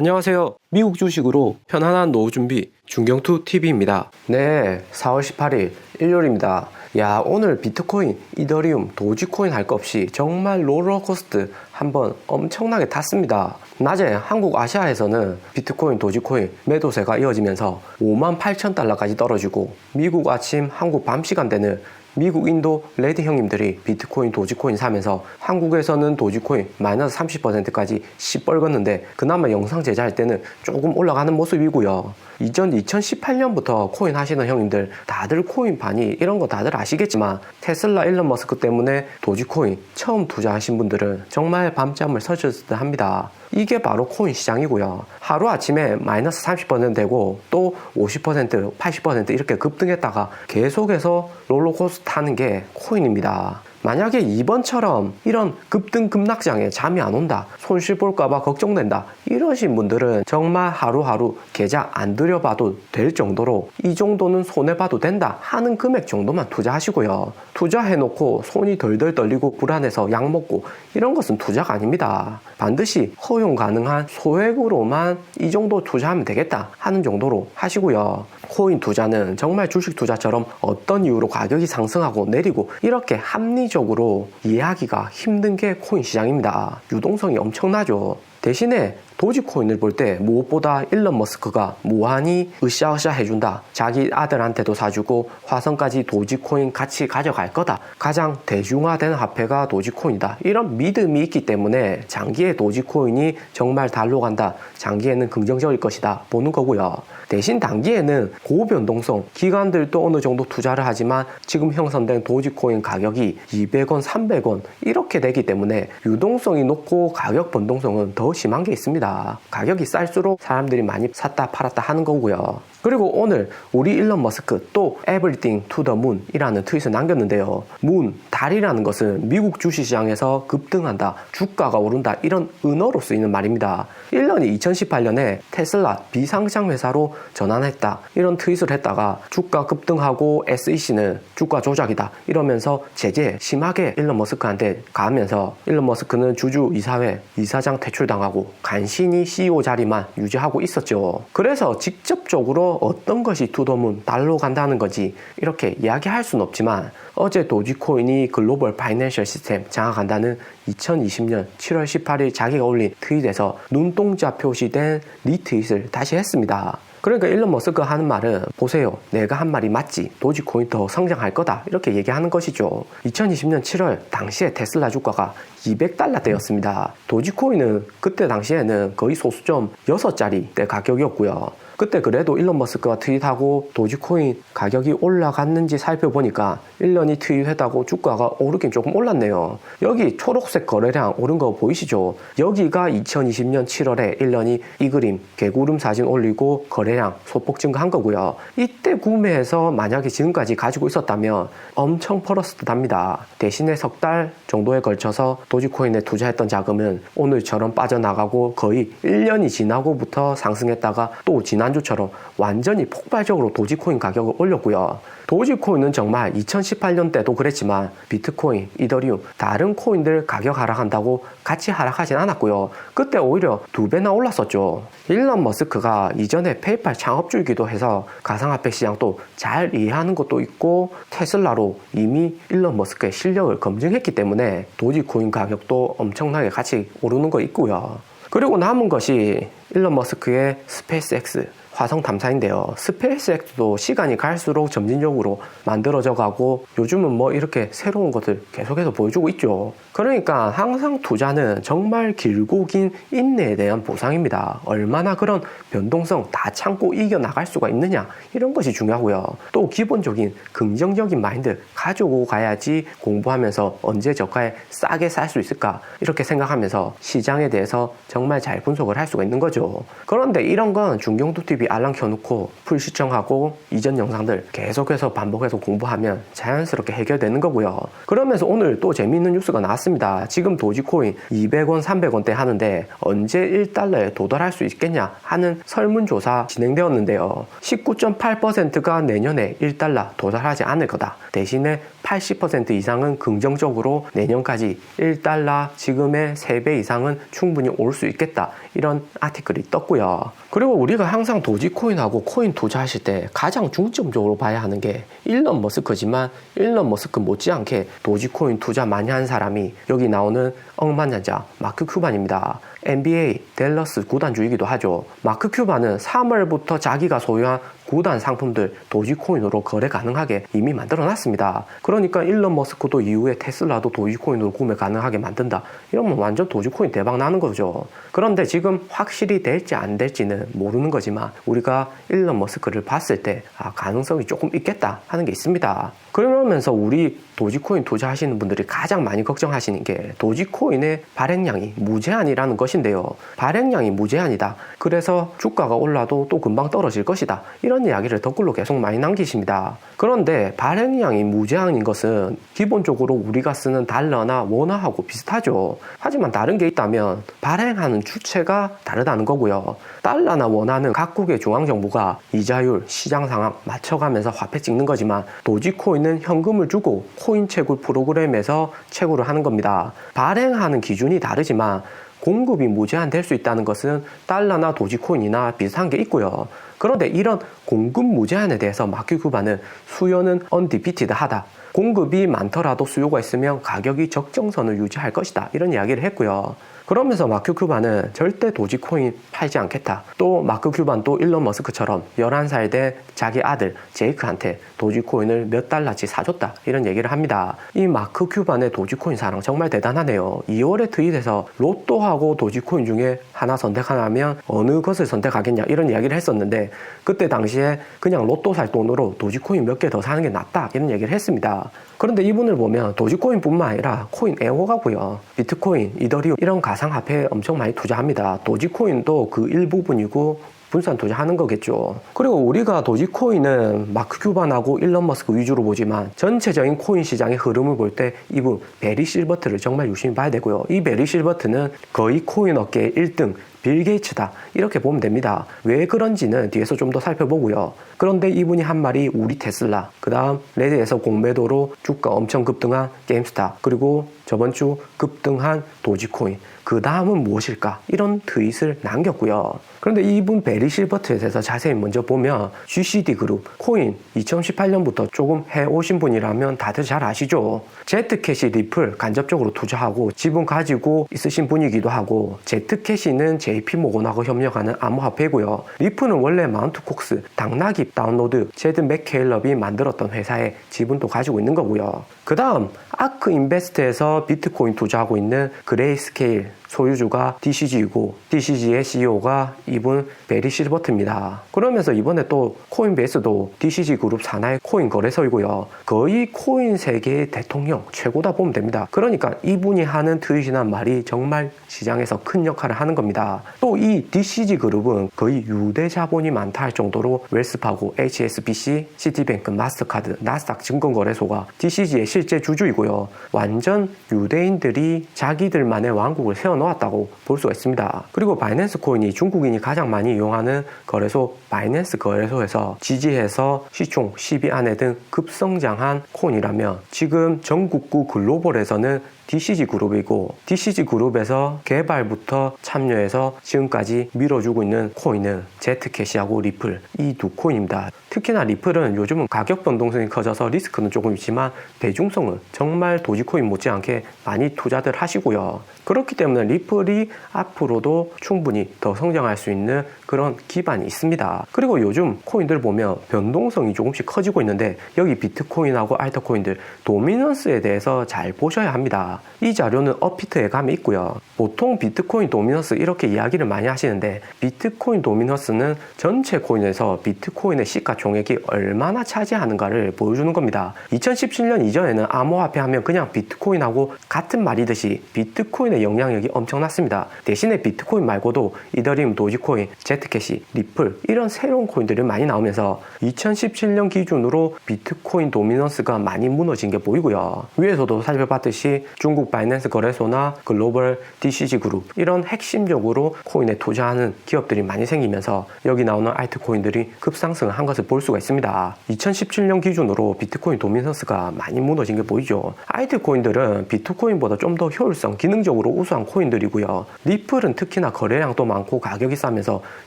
안녕하세요. 미국 주식으로 편안한 노후 준비 중경투 TV입니다. 네, 4월 18일 일요일입니다. 야, 오늘 비트코인, 이더리움, 도지코인 할 것 없이 정말 롤러코스터 한번 엄청나게 탔습니다. 낮에 한국 아시아에서는 비트코인, 도지코인 매도세가 이어지면서 58,000달러까지 떨어지고, 미국 아침, 한국 밤 시간대는 미국, 인도, 레드 형님들이 비트코인, 도지코인 사면서 한국에서는 도지코인 마이너스 30%까지 시뻘겋는데 그나마 영상 제작할 때는 조금 올라가는 모습이고요. 이전 2018년부터 코인 하시는 형님들 다들 코인 반이 이런 거 다들 아시겠지만, 테슬라 일론 머스크 때문에 도지코인 처음 투자하신 분들은 정말 밤잠을 설쳤을 듯 합니다. 이게 바로 코인 시장이고요. 하루아침에 마이너스 30% 되고 또 50%, 80% 이렇게 급등했다가 계속해서 롤러코스터 타는 게 코인입니다. 만약에 이번처럼 이런 급등 급락장에 잠이 안 온다, 손실 볼까봐 걱정된다 이러신 분들은 정말 하루하루 계좌 안 들여봐도 될 정도로 이 정도는 손해봐도 된다 하는 금액 정도만 투자하시고요. 투자해놓고 손이 덜덜 떨리고 불안해서 약 먹고 이런 것은 투자가 아닙니다. 반드시 허용 가능한 소액으로만 이 정도 투자하면 되겠다 하는 정도로 하시고요. 코인 투자는 정말 주식 투자처럼 어떤 이유로 가격이 상승하고 내리고 이렇게 합리적으로 이해하기가 힘든 게 코인 시장입니다. 유동성이 엄청나죠. 대신에 도지코인을 볼 때 무엇보다 일론 머스크가 무한히 으쌰으쌰 해준다, 자기 아들한테도 사주고 화성까지 도지코인 같이 가져갈 거다, 가장 대중화된 화폐가 도지코인이다, 이런 믿음이 있기 때문에 장기에 도지코인이 정말 달로 간다, 장기에는 긍정적일 것이다 보는 거고요. 대신 단기에는 고변동성, 기관들도 어느 정도 투자를 하지만 지금 형성된 도지코인 가격이 200원, 300원 이렇게 되기 때문에 유동성이 높고 가격 변동성은 더 심한 게 있습니다. 가격이 쌀수록 사람들이 많이 샀다 팔았다 하는 거고요. 그리고 오늘 우리 일론 머스크 또 Everything to the Moon 이라는 트윗을 남겼는데요. 문, 달이라는 것은 미국 주식시장에서 급등한다, 주가가 오른다 이런 은어로 쓰이는 말입니다. 일론이 2018년에 테슬라 비상장 회사로 전환했다 이런 트윗을 했다가 주가 급등하고 SEC는 주가 조작이다 이러면서 제재 심하게 일론 머스크한테 가하면서 일론 머스크는 주주 이사회 이사장 퇴출당하고 간신히 CEO 자리만 유지하고 있었죠. 그래서 직접적으로 어떤 것이 투더문 달로 간다는 건지 이렇게 이야기할 수는 없지만, 어제 도지코인이 글로벌 파이낸셜 시스템 장악한다는 2020년 7월 18일 자기가 올린 트윗에서 눈동자 표시된 리트윗을 다시 했습니다. 그러니까 일론 머스크가 하는 말은, 보세요, 내가 한 말이 맞지, 도지코인 더 성장할 거다 이렇게 얘기하는 것이죠. 2020년 7월 당시에 테슬라 주가가 200달러대였습니다. 도지코인은 그때 당시에는 거의 소수점 6자리대 가격이었고요. 그때 그래도 일론 머스크가 트윗하고 도지코인 가격이 올라갔는지 살펴보니까 일론이 트윗했다고 주가가 오르긴 조금 올랐네요. 여기 초록색 거래량 오른 거 보이시죠? 여기가 2020년 7월에 일론이 이 그림 개구름 사진 올리고 거래량 소폭 증가한 거고요. 이때 구매해서 만약에 지금까지 가지고 있었다면 엄청 벌었을 듯 합니다. 대신에 석 달 정도에 걸쳐서 도지코인에 투자했던 자금은 오늘처럼 빠져나가고 거의 1년이 지나고부터 상승했다가 또 지난주처럼 완전히 폭발적으로 도지코인 가격을 올렸고요. 도지코인은 정말 2018년 때도 그랬지만 비트코인, 이더리움, 다른 코인들 가격 하락한다고 같이 하락하진 않았고요. 그때 오히려 2배나 올랐었죠. 일론 머스크가 이전에 페이팔 창업주이기도 해서 가상화폐 시장도 잘 이해하는 것도 있고, 테슬라로 이미 일론 머스크의 실력을 검증했기 때문에 도지코인 가격도 엄청나게 같이 오르는 거 있고요. 그리고 남은 것이 일론 머스크의 스페이스X 화성 탐사인데요. 스페이스X도 시간이 갈수록 점진적으로 만들어져 가고 요즘은 뭐 이렇게 새로운 것을 계속해서 보여주고 있죠. 그러니까 항상 투자는 정말 길고 긴 인내에 대한 보상입니다. 얼마나 그런 변동성 다 참고 이겨나갈 수가 있느냐 이런 것이 중요하고요. 또 기본적인 긍정적인 마인드 가지고 가야지 공부하면서 언제 저가에 싸게 살 수 있을까 이렇게 생각하면서 시장에 대해서 정말 잘 분석을 할 수가 있는 거죠. 그런데 이런 건 중경투 TV 알람 켜놓고 풀 시청하고 이전 영상들 계속해서 반복해서 공부하면 자연스럽게 해결되는 거고요. 그러면서 오늘 또 재미있는 뉴스가 나왔습니다. 지금 도지코인 200원, 300원대 하는데 언제 1달러에 도달할 수 있겠냐 하는 설문조사 진행되었는데요. 19.8%가 내년에 1달러 도달하지 않을 거다. 대신에 80% 이상은 긍정적으로 내년까지 1달러 지금의 3배 이상은 충분히 올 수 있겠다. 이런 아티클이 떴고요. 그리고 우리가 항상 도지코인하고 코인 투자하실 때 가장 중점적으로 봐야 하는 게 일론 머스크지만 일론 머스크 못지않게 도지코인 투자 많이 한 사람이 여기 나오는 억만장자 마크 큐반입니다. NBA 댈러스 구단주이기도 하죠. 마크 큐반은 3월부터 자기가 소유한 구단 상품들 도지코인으로 거래 가능하게 이미 만들어 놨습니다. 그러니까 일론 머스크도 이후에 테슬라도 도지코인으로 구매 가능하게 만든다. 이러면 완전 도지코인 대박 나는 거죠. 그런데 지금 확실히 될지 안 될지는 모르는 거지만 우리가 일론 머스크를 봤을 때 가능성이 조금 있겠다 하는 게 있습니다. 그러면서 우리 도지코인 투자하시는 분들이 가장 많이 걱정하시는 게 도지코인의 발행량이 무제한이라는 것인데요. 발행량이 무제한이다. 그래서 주가가 올라도 또 금방 떨어질 것이다. 이런 이야기를 댓글로 계속 많이 남기십니다. 그런데 발행량이 무제한인 것은 기본적으로 우리가 쓰는 달러나 원화하고 비슷하죠. 하지만 다른 게 있다면 발행하는 주체가 다르다는 거고요. 달러나 원화는 각국의 중앙정부가 이자율, 시장 상황 맞춰가면서 화폐 찍는 거지만 도지코인은 현금을 주고 코인 채굴 프로그램에서 채굴을 하는 겁니다. 발행하는 기준이 다르지만 공급이 무제한 될 수 있다는 것은 달러나 도지코인이나 비슷한 게 있고요. 그런데 이런 공급 무제한에 대해서 마크 큐반은 수요는 언디피티드 하다. 공급이 많더라도 수요가 있으면 가격이 적정선을 유지할 것이다. 이런 이야기를 했고요. 그러면서 마크 큐반은 절대 도지코인 팔지 않겠다. 또 마크 큐반도 일론 머스크처럼 11살 된 자기 아들 제이크한테 도지코인을 몇 달러치 사줬다. 이런 얘기를 합니다. 이 마크 큐반의 도지코인 사랑 정말 대단하네요. 2월에 트윗에서 로또하고 도지코인 중에 하나 선택하라면 어느 것을 선택하겠냐 이런 이야기를 했었는데 그때 당시에 그냥 로또 살 돈으로 도지코인 몇 개 더 사는 게 낫다 이런 얘기를 했습니다. 그런데 이분을 보면 도지코인뿐만 아니라 코인 에어가고요. 비트코인, 이더리움 이런 가상화폐에 엄청 많이 투자합니다. 도지코인도 그 일부분이고 분산 투자하는 거겠죠. 그리고 우리가 도지코인은 마크 큐반하고 일론 머스크 위주로 보지만 전체적인 코인 시장의 흐름을 볼 때 이분 베리 실버트를 정말 유심히 봐야 되고요. 이 베리 실버트는 거의 코인 업계의 1등 빌 게이츠다 이렇게 보면 됩니다. 왜 그런지는 뒤에서 좀 더 살펴보고요. 그런데 이분이 한 말이 우리 테슬라, 그 다음 레드에서 공매도로 주가 엄청 급등한 게임스타, 그리고 저번 주 급등한 도지코인, 그 다음은 무엇일까? 이런 트윗을 남겼고요. 그런데 이분 베리 실버트에 대해서 자세히 먼저 보면 GCD 그룹, 코인 2018년부터 조금 해오신 분이라면 다들 잘 아시죠? 제트캐시 리플 간접적으로 투자하고 지분 가지고 있으신 분이기도 하고 제트캐시는 JP모건하고 협력하는 암호화폐고요. 리플은 원래 마운트 콕스, 당나귀 다운로드, 제드 맥케일럽이 만들었던 회사의 지분도 가지고 있는 거고요. 그 다음 아크 인베스트에서 비트코인 투자하고 있는 그레이스케일 소유주가 DCG이고 DCG의 CEO가 이분 베리 실버트입니다. 그러면서 이번에 또 코인베이스도 DCG 그룹 산하의 코인 거래소이고요. 거의 코인 세계의 대통령 최고다 보면 됩니다. 그러니까 이분이 하는 트윗이나 말이 정말 시장에서 큰 역할을 하는 겁니다. 또 이 DCG 그룹은 거의 유대 자본이 많다 할 정도로 웰스파고, HSBC, 시티뱅크, 마스터카드, 나스닥 증권거래소가 DCG의 실제 주주이고요. 완전 유대인들이 자기들만의 왕국을 세워놓았다고 볼 수가 있습니다. 그리고 바이낸스 코인이 중국인이 가장 많이 이용하는 거래소 바이낸스 거래소에서 지지해서 시총 10위 안에 든 급성장한 코인이라면 지금 전국구 글로벌에서는 DCG 그룹이고 DCG 그룹에서 개발부터 참여해서 지금까지 밀어주고 있는 코인은 제트캐시하고 리플 이 두 코인입니다. 특히나 리플은 요즘은 가격 변동성이 커져서 리스크는 조금 있지만 대중성은 정말 도지코인 못지않게 많이 투자들 하시고요. 그렇기 때문에 리플이 앞으로도 충분히 더 성장할 수 있는 그런 기반이 있습니다. 그리고 요즘 코인들 보면 변동성이 조금씩 커지고 있는데 여기 비트코인하고 알트코인들 도미넌스에 대해서 잘 보셔야 합니다. 이 자료는 업비트에 감이 있고요. 보통 비트코인 도미넌스 이렇게 이야기를 많이 하시는데 비트코인 도미넌스는 전체 코인에서 비트코인의 시가총액이 얼마나 차지하는가를 보여주는 겁니다. 2017년 이전에는 암호화폐 하면 그냥 비트코인하고 같은 말이듯이 비트코인의 비트코인의 영향력이 엄청났습니다. 대신에 비트코인 말고도 이더리움, 도지코인, 제트캐시, 리플 이런 새로운 코인들이 많이 나오면서 2017년 기준으로 비트코인 도미넌스가 많이 무너진 게 보이고요. 위에서도 살펴봤듯이 중국 바이낸스 거래소나 글로벌 DCG 그룹 이런 핵심적으로 코인에 투자하는 기업들이 많이 생기면서 여기 나오는 알트코인들이 급상승을 한 것을 볼 수가 있습니다. 2017년 기준으로 비트코인 도미넌스가 많이 무너진 게 보이죠. 알트코인들은 비트코인보다 좀 더 효율성, 기능적으로 우수한 코인들이고요. 리플은 특히나 거래량도 많고 가격이 싸면서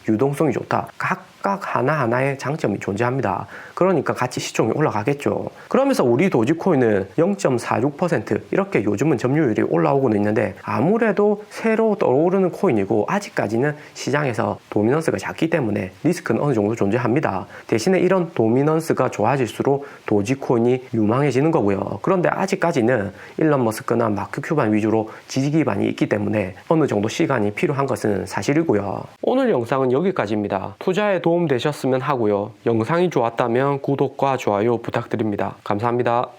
유동성이 좋다. 각각 하나하나의 장점이 존재합니다. 그러니까 같이 시총이 올라가겠죠. 그러면서 우리 도지코인은 0.46% 이렇게 요즘은 점유율이 올라오고는 있는데 아무래도 새로 떠오르는 코인이고 아직까지는 시장에서 도미넌스가 작기 때문에 리스크는 어느 정도 존재합니다. 대신에 이런 도미넌스가 좋아질수록 도지코인이 유망해지는 거고요. 그런데 아직까지는 일론 머스크나 마크 큐반 위주로 지지 기반이 있기 때문에 어느 정도 시간이 필요한 것은 사실이고요. 오늘 영상은 여기까지입니다. 투자에 도움 되셨으면 하고요. 영상이 좋았다면 구독과 좋아요 부탁드립니다. 감사합니다.